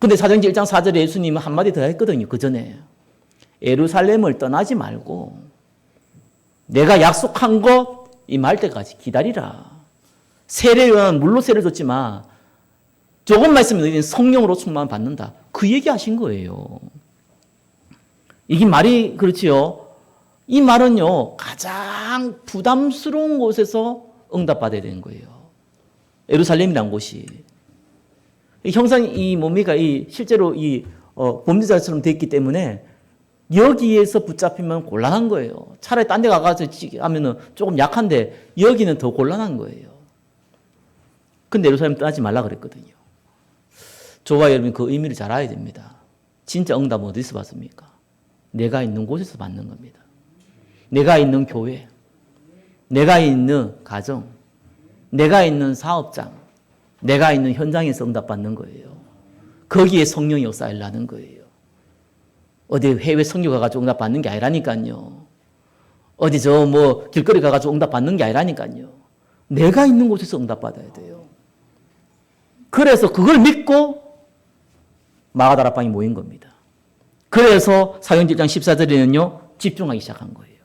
근데 사도행전 1장 4절에 예수님은 한마디 더 했거든요, 그 전에. 예루살렘을 떠나지 말고 내가 약속한 것 임할 때까지 기다리라. 세례요한은 물로 세례 줬지만 조금만 있으면 너희는 성령으로 충만 받는다. 그 얘기 하신 거예요. 이게 말이 그렇지요. 이 말은요, 가장 부담스러운 곳에서 응답받아야 되는 거예요. 예루살렘이란 곳이. 형상이 뭡니까? 실제로 범죄자처럼 됐기 때문에 여기에서 붙잡히면 곤란한 거예요. 차라리 딴 데 가서 하면은 조금 약한데 여기는 더 곤란한 거예요. 근데 예루살렘 떠나지 말라 그랬거든요. 저와 여러분 그 의미를 잘 알아야 됩니다. 진짜 응답은 어디서 받습니까? 내가 있는 곳에서 받는 겁니다. 내가 있는 교회, 내가 있는 가정, 내가 있는 사업장, 내가 있는 현장에서 응답받는 거예요. 거기에 성령이 역사하려는 거예요. 어디 해외 선교 가가지고 응답받는 게 아니라니까요. 어디 길거리 가가지고 응답받는 게 아니라니까요. 내가 있는 곳에서 응답받아야 돼요. 그래서 그걸 믿고 마가다락방에 모인 겁니다. 그래서 사도행전 1장 14절에는요, 집중하기 시작한 거예요.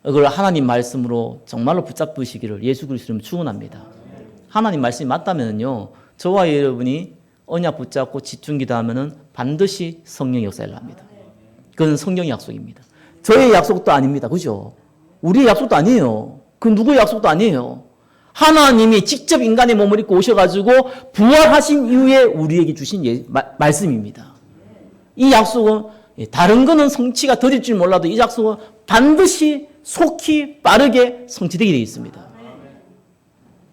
그걸 하나님 말씀으로 정말로 붙잡으시기를 예수 그리스도로 축원합니다. 하나님 말씀이 맞다면요, 저와 여러분이 언약 붙잡고 집중 기도하면은 반드시 성령의 역사를 합니다. 그건 성령의 약속입니다. 저의 약속도 아닙니다. 그죠? 우리의 약속도 아니에요. 그 누구의 약속도 아니에요. 하나님이 직접 인간의 몸을 입고 오셔가지고 부활하신 이후에 우리에게 주신 말씀입니다. 이 약속은 다른 거는 성취가 더딜 줄 몰라도 이 약속은 반드시 속히 빠르게 성취되게 되어 있습니다.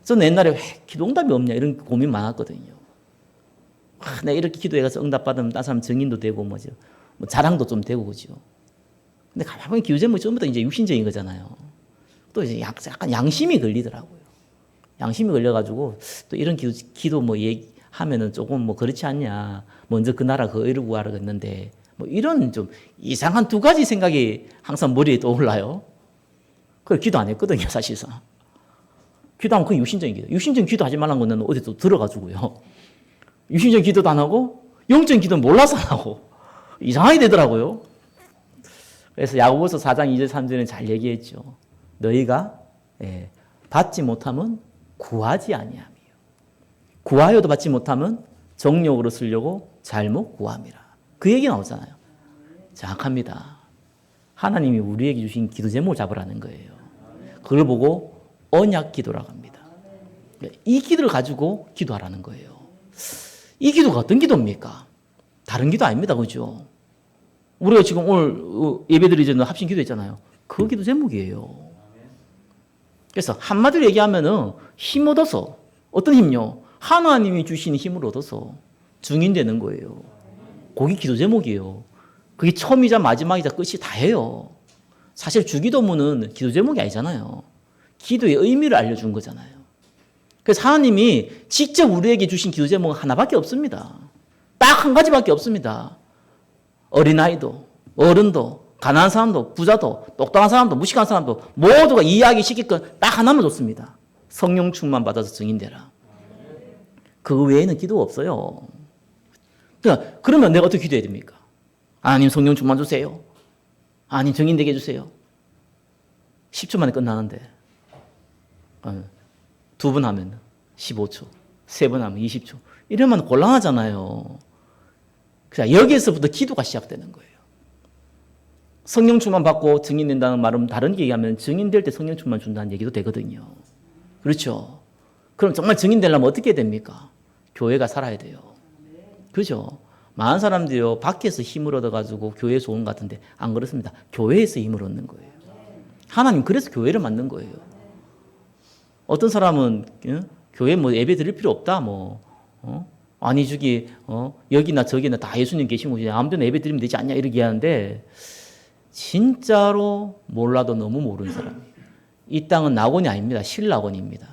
저는 옛날에 왜 기도 응답이 없냐 이런 고민 많았거든요. 내가 이렇게 기도해가서 응답받으면 다른 사람 증인도 되고 뭐 자랑도 좀 되고 그죠. 근데 가만히 기도 제목이 전부 다 이제 육신적인 거잖아요. 또 이제 약간 양심이 걸리더라고요. 양심이 걸려가지고 또 이런 기도 얘기하면은 조금 그렇지 않냐. 먼저 그 나라 그 의를 구하라 했는데 이런 좀 이상한 두 가지 생각이 항상 머리에 떠올라요. 그걸 기도 안 했거든요, 사실상. 기도하면 그게 육신적인 기도. 육신적인 기도 하지 말라는 거는 어디 또 들어가지고요. 육신적인 기도도 안 하고 영적인 기도는 몰라서 안 하고 이상하게 되더라고요. 그래서 야고보서 4장 2절 3절에 잘 얘기했죠. 너희가 받지 못하면 구하지 아니하며 구하여도 받지 못하면 정욕으로 쓰려고 잘못 구함이라. 그 얘기 나오잖아요. 정확합니다. 하나님이 우리에게 주신 기도 제목을 잡으라는 거예요. 그걸 보고 언약 기도라고 합니다. 이 기도를 가지고 기도하라는 거예요. 이 기도가 어떤 기도입니까? 다른 기도 아닙니다. 그죠? 우리가 지금 오늘 예배드리기 전에 합심 기도했잖아요. 그 기도 제목이에요. 그래서 한마디로 얘기하면은 힘 얻어서, 어떤 힘요? 하나님이 주신 힘을 얻어서 증인 되는 거예요. 그게 기도 제목이에요. 그게 처음이자 마지막이자 끝이 다예요. 사실 주기도문은 기도 제목이 아니잖아요. 기도의 의미를 알려준 거잖아요. 그래서 하나님이 직접 우리에게 주신 기도 제목은 하나밖에 없습니다. 딱 한 가지밖에 없습니다. 어린아이도, 어른도, 가난한 사람도, 부자도, 똑똑한 사람도, 무식한 사람도 모두가 이해하기 쉽게끔 딱 하나만 줬습니다. 성령 충만 받아서 증인되라. 그 외에는 기도가 없어요. 그러면 내가 어떻게 기도해야 됩니까? 하나님 성령 충만 주세요. 하나님 증인되게 해주세요. 10초 만에 끝나는데 2번 하면 15초, 3번 하면 20초 이러면 곤란하잖아요. 그래서 여기에서부터 기도가 시작되는 거예요. 성령 충만 받고 증인된다는 말은 다른 얘기하면 증인될 때 성령 충만 준다는 얘기도 되거든요. 그렇죠? 그럼 정말 증인되려면 어떻게 됩니까? 교회가 살아야 돼요. 그죠? 많은 사람들이요 밖에서 힘을 얻어가지고 교회에서 오는 것 같은데 안 그렇습니다. 교회에서 힘을 얻는 거예요. 하나님 그래서 교회를 만든 거예요. 어떤 사람은 교회 예배 드릴 필요 없다 아니 저기 여기나 저기나 다 예수님 계신 곳이 아무데나 예배 드리면 되지 않냐 이렇게 하는데 진짜로 몰라도 너무 모르는 사람이에요. 이 땅은 낙원이 아닙니다. 실낙원입니다.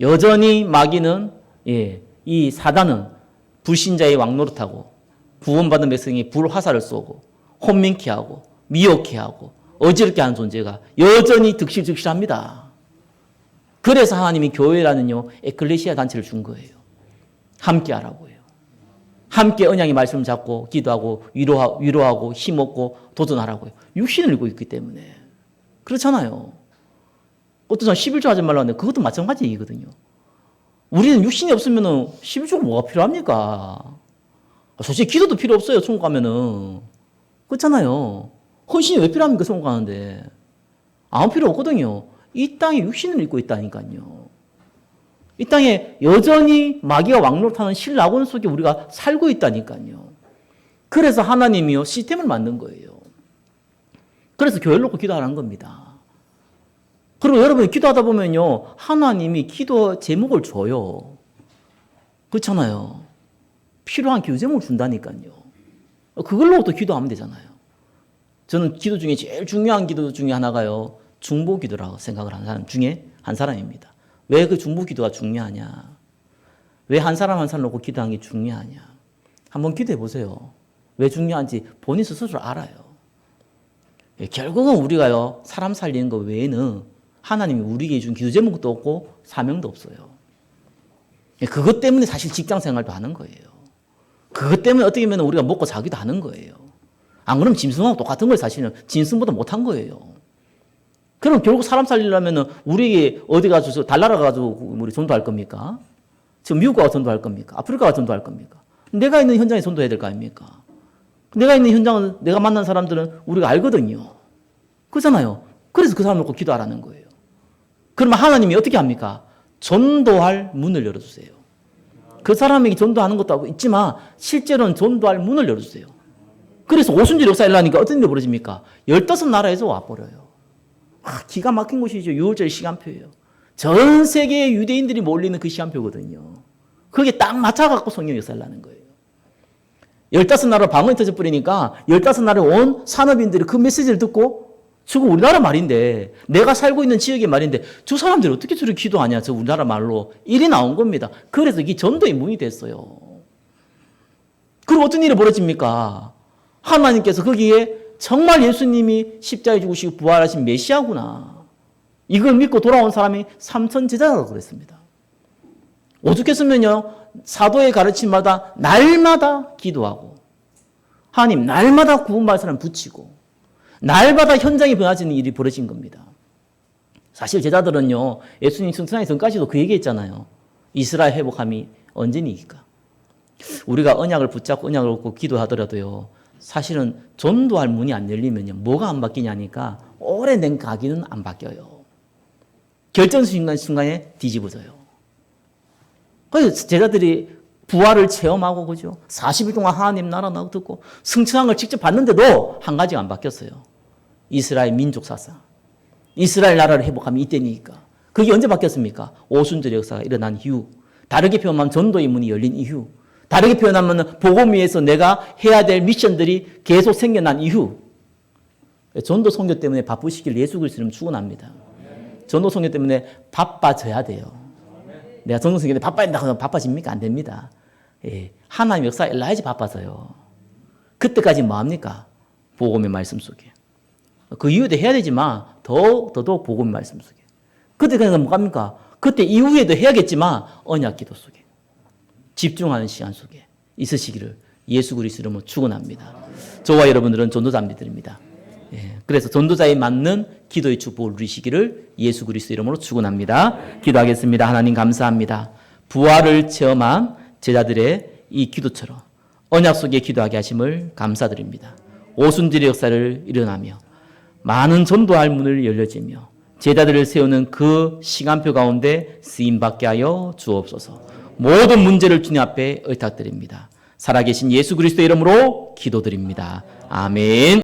여전히 마귀는 이 사단은 불신자의 왕노릇하고 구원받은 백성이 불화살을 쏘고 혼민케 하고 미혹케 하고 어지럽게 하는 존재가 여전히 득실득실합니다. 그래서 하나님이 교회라는요 에클레시아 단체를 준 거예요. 함께 하라고 해요. 함께 언약의 말씀을 잡고 기도하고 위로하고 힘없고 도전하라고 해요. 육신을 입고 있기 때문에 그렇잖아요. 어떤 사람 11조 하지 말라고 하는데 그것도 마찬가지 얘기거든요. 우리는 육신이 없으면 11조가 뭐가 필요합니까? 솔직히 기도도 필요 없어요. 천국 가면은. 그렇잖아요. 헌신이 왜 필요합니까? 천국 가는데. 아무 필요 없거든요. 이 땅에 육신을 입고 있다니까요. 이 땅에 여전히 마귀가 왕노릇하는 신라곤 속에 우리가 살고 있다니까요. 그래서 하나님이요 시스템을 만든 거예요. 그래서 교회를 놓고 기도하라는 겁니다. 그리고 여러분이 기도하다 보면요 하나님이 기도 제목을 줘요. 그렇잖아요. 필요한 기도 제목을 준다니까요. 그걸로 또 기도하면 되잖아요. 저는 기도 중에 제일 중요한 기도 중에 하나가요 중보 기도라고 생각을 하는 사람 중에 한 사람입니다. 왜 그 중보 기도가 중요하냐? 왜 한 사람 한 사람 놓고 기도하는 게 중요하냐? 한번 기도해 보세요. 왜 중요한지 본인 스스로 알아요. 결국은 우리가요 사람 살리는 것 외에는 하나님이 우리에게 준 기도 제목도 없고 사명도 없어요. 그것 때문에 사실 직장 생활도 하는 거예요. 그것 때문에 어떻게 보면 우리가 먹고 자기도 하는 거예요. 안 그러면 짐승하고 똑같은 거예요. 사실은 짐승보다 못한 거예요. 그럼 결국 사람 살리려면 우리에게 어디 가서 달나라 가지고 우리 전도할 겁니까? 지금 미국 가서 전도할 겁니까? 아프리카 가서 전도할 겁니까? 내가 있는 현장에 전도해야 될 거 아닙니까? 내가 있는 현장은 내가 만난 사람들은 우리가 알거든요. 그렇잖아요. 그래서 그 사람 놓고 기도하라는 거예요. 그러면 하나님이 어떻게 합니까? 전도할 문을 열어주세요. 그 사람에게 전도하는 것도 있지만 실제로는 전도할 문을 열어주세요. 그래서 오순절 역사 일어나니까 어떤 일이 벌어집니까? 15나라에서 와버려요. 기가 막힌 곳이죠. 6월절 시간표예요. 전 세계의 유대인들이 몰리는 그 시간표거든요. 그게 딱 맞춰갖고 성령 역사를 나는 거예요. 15나라 방언이 터져버리니까 15나라에 온 산업인들이 그 메시지를 듣고 저거 우리나라 말인데 내가 살고 있는 지역의 말인데 저 사람들이 어떻게 저렇게 기도하냐 저 우리나라 말로 일이 나온 겁니다. 그래서 이게 전도의 문이 됐어요. 그리고 어떤 일이 벌어집니까? 하나님께서 거기에 정말 예수님이 십자가에 죽으시고 부활하신 메시아구나. 이걸 믿고 돌아온 사람이 3천 제자라고 그랬습니다. 오죽했으면요. 사도의 가르침마다 날마다 기도하고 하나님 날마다 구원받을 사람 붙이고 날마다 현장이 변화지는 일이 벌어진 겁니다. 사실 제자들은요. 예수님 승천하기 전까지도 그 얘기했잖아요. 이스라엘 회복함이 언제니까. 우리가 언약을 붙잡고 언약을 얻고 기도하더라도요. 사실은 전도할 문이 안 열리면요. 뭐가 안 바뀌냐니까 오래된 가기는 안 바뀌어요. 결정순간에 뒤집어져요. 그래서 제자들이 부활을 체험하고 그죠? 40일 동안 하나님 나라 나고 듣고 승천한 걸 직접 봤는데도 한 가지가 안 바뀌었어요. 이스라엘 민족 사상. 이스라엘 나라를 회복하면 이때니까. 그게 언제 바뀌었습니까? 오순절 역사가 일어난 이후. 다르게 표현하면 전도의 문이 열린 이후. 다르게 표현하면 복음 위에서 내가 해야 될 미션들이 계속 생겨난 이후. 전도 선교 때문에 바쁘시길 예수 그리스도는 축원합니다. 전도 선교 때문에 바빠져야 돼요. 내가 전도 선교 때문에 바빠야 된다고 하면 바빠집니까? 안 됩니다. 예. 하나님 역사 일어나야지 바빠서요. 그때까지 뭐합니까? 복음의 말씀 속에. 그 이후에도 해야 되지만 더더욱 복음의 말씀 속에. 그때까지는 뭐합니까? 그때 이후에도 해야겠지만 언약 기도 속에. 집중하는 시간 속에 있으시기를 예수 그리스도 이름으로 축원합니다. 저와 여러분들은 전도자입니다. 예, 그래서 전도자에 맞는 기도의 축복을 누리시기를 예수 그리스도 이름으로 축원합니다. 기도하겠습니다. 하나님 감사합니다. 부활을 체험한 제자들의 이 기도처럼 언약 속에 기도하게 하심을 감사드립니다. 오순절의 역사를 일어나며 많은 전도할 문을 열려지며 제자들을 세우는 그 시간표 가운데 쓰임받게 하여 주옵소서. 모든 문제를 주님 앞에 의탁드립니다. 살아계신 예수 그리스도 이름으로 기도드립니다. 아멘.